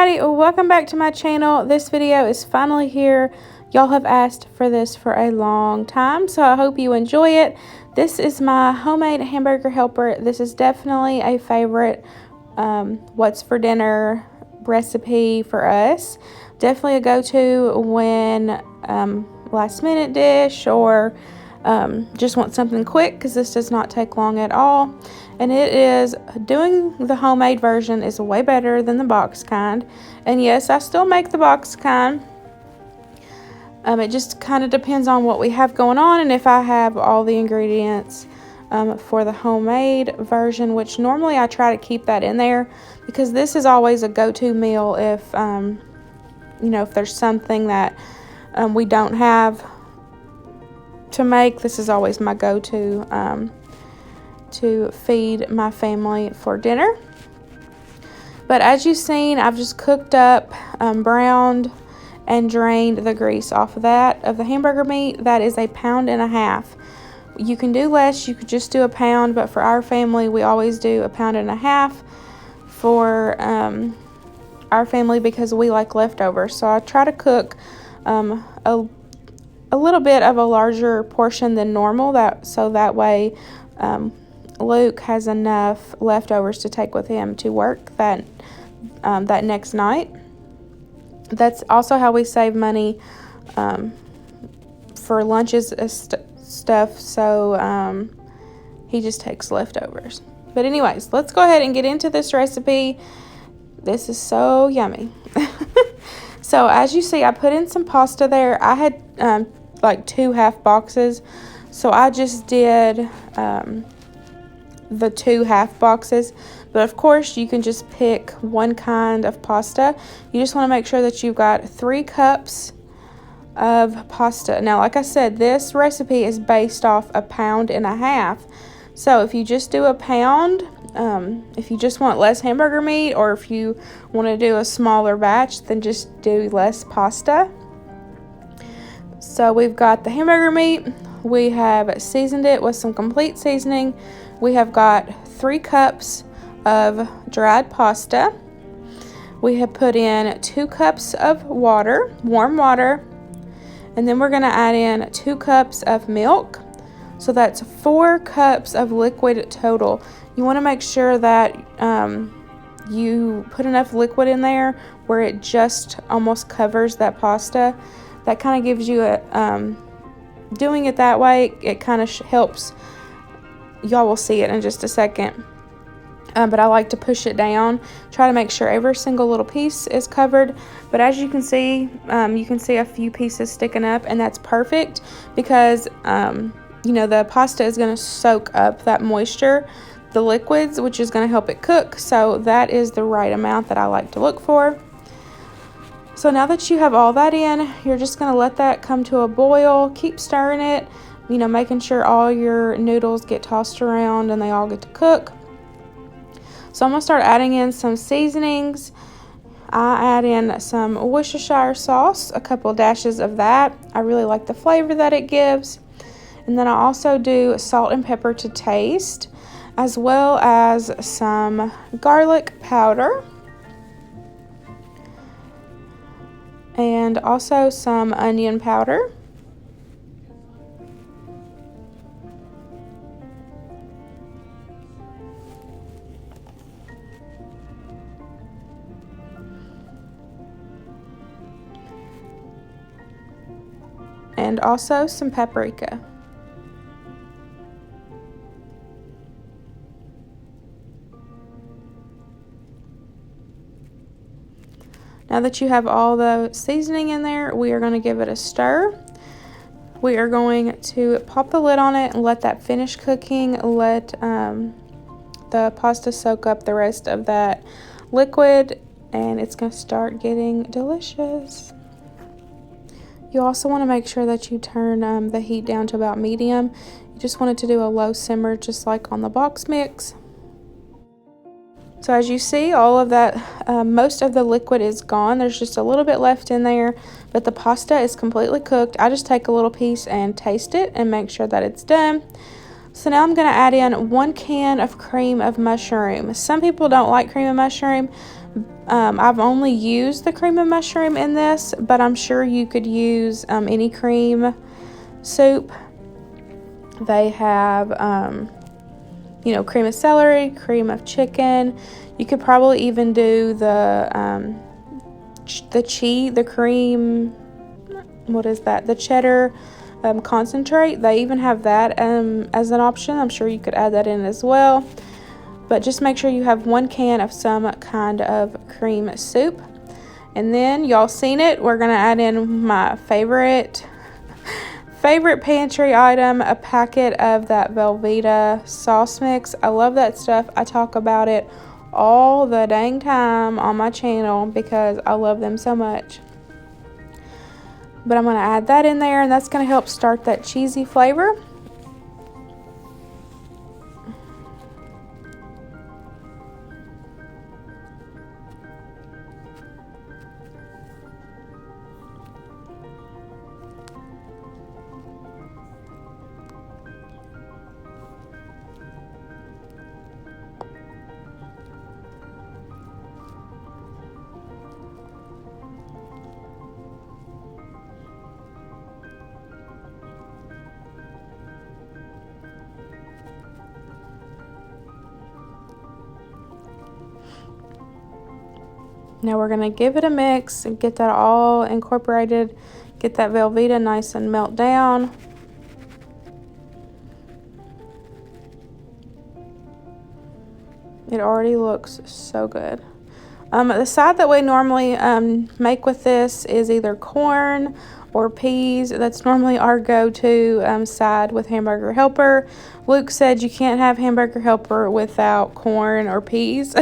everybody, welcome back to my channel. This video is finally here. Y'all have asked for this for a long time, so I hope you enjoy it. This is my homemade hamburger helper. This is definitely a favorite what's for dinner recipe for us. Definitely a go-to when last minute dish or just want something quick, because this does not take long at all. And it is, doing the homemade version is way better than the box kind. And yes, I still make the box kind. It just kind of depends on what we have going on and if I have all the ingredients for the homemade version, which normally I try to keep that in there, because this is always a go-to meal if you know, if there's something that we don't have to make. This is always my go-to to feed my family for dinner. But as you've seen, I've just cooked up, browned and drained the grease off of that, of the hamburger meat. That is 1.5 pounds. You can do less, you could just do 1 pound, but for our family we always do 1.5 pounds for our family, because we like leftovers. So I try to cook a little bit of a larger portion than normal, so that way Luke has enough leftovers to take with him to work that next night. That's also how we save money for lunches and stuff, so he just takes leftovers. But anyways, let's go ahead and get into this recipe. This is so yummy. So as you see, I put in some pasta there. I had like 2 half boxes, so I just did the 2 half boxes. But of course you can just pick one kind of pasta. You just want to make sure that you've got 3 cups of pasta. Now, like I said, this recipe is based off 1.5 pounds. So if you just do 1 pound, if you just want less hamburger meat, or if you want to do a smaller batch, then just do less pasta. So we've got the hamburger meat. We have seasoned it with some complete seasoning. We have got 3 cups of dried pasta. We have put in 2 cups of water, warm water, and then we're going to add in 2 cups of milk. So that's 4 cups of liquid total. You want to make sure that you put enough liquid in there where it just almost covers that pasta. That kind of gives you a, doing it that way, it kind of helps. Y'all will see it in just a second. But I like to push it down, try to make sure every single little piece is covered. But as you can see a few pieces sticking up, and that's perfect, because you know, the pasta is going to soak up that moisture, the liquids, which is going to help it cook. So that is the right amount that I like to look for. So now that you have all that in, you're just going to let that come to a boil. Keep stirring it, you know, making sure all your noodles get tossed around and they all get to cook. So I'm going to start adding in some seasonings. I add in some Worcestershire sauce, a couple dashes of that. I really like the flavor that it gives. And then I also do salt and pepper to taste, as well as some garlic powder. And also some onion powder. And also some paprika. Now that you have all the seasoning in there, we are going to give it a stir. We are going to pop the lid on it and let that finish cooking. Let the pasta soak up the rest of that liquid, and it's going to start getting delicious. You also want to make sure that you turn the heat down to about medium. You just want it to do a low simmer, just like on the box mix. So as you see, all of that, most of the liquid is gone. There's just a little bit left in there, but the pasta is completely cooked. I just take a little piece and taste it and make sure that it's done. So now I'm going to add in 1 can of cream of mushroom. Some people don't like cream of mushroom, I've only used the cream of mushroom in this, but I'm sure you could use any cream soup. They have, you know, cream of celery, cream of chicken. You could probably even do the cream, what is that? The cheddar concentrate. They even have that as an option. I'm sure you could add that in as well. But just make sure you have 1 can of some kind of cream soup. And then, y'all seen it, we're going to add in my favorite pantry item, a packet of that Velveeta sauce mix. I love that stuff. I talk about it all the dang time on my channel because I love them so much. But I'm going to add that in there, and that's going to help start that cheesy flavor. Now we're going to give it a mix and get that all incorporated, get that Velveeta nice and melt down. It already looks so good. The side that we normally make with this is either corn or peas. That's normally our go-to side with Hamburger Helper. Luke said you can't have Hamburger Helper without corn or peas.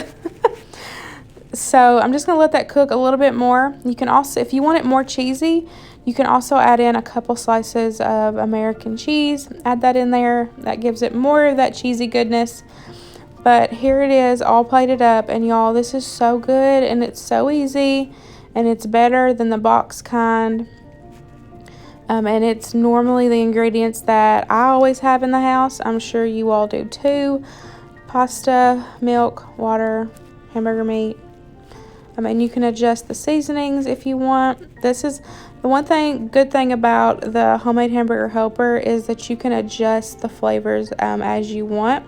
So I'm just going to let that cook a little bit more. You can also, if you want it more cheesy, you can also add in a couple slices of American cheese. Add that in there. That gives it more of that cheesy goodness. But here it is, all plated up. And y'all, this is so good and it's so easy. And it's better than the box kind. And it's normally the ingredients that I always have in the house. I'm sure you all do too. Pasta, milk, water, hamburger meat. And you can adjust the seasonings if you want. This is the good thing about the homemade Hamburger Helper is that you can adjust the flavors as you want.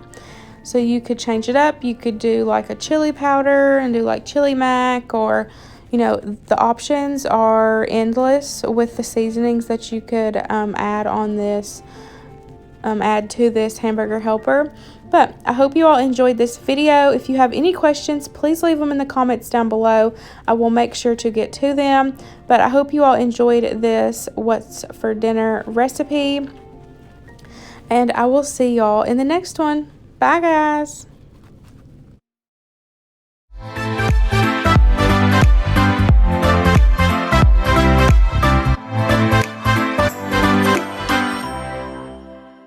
So you could change it up. You could do like a chili powder and do like chili mac, or you know, the options are endless with the seasonings that you could add to this Hamburger Helper. But I hope you all enjoyed this video. If you have any questions, please leave them in the comments down below. I will make sure to get to them. But I hope you all enjoyed this What's for Dinner recipe. And I will see y'all in the next one. Bye, guys.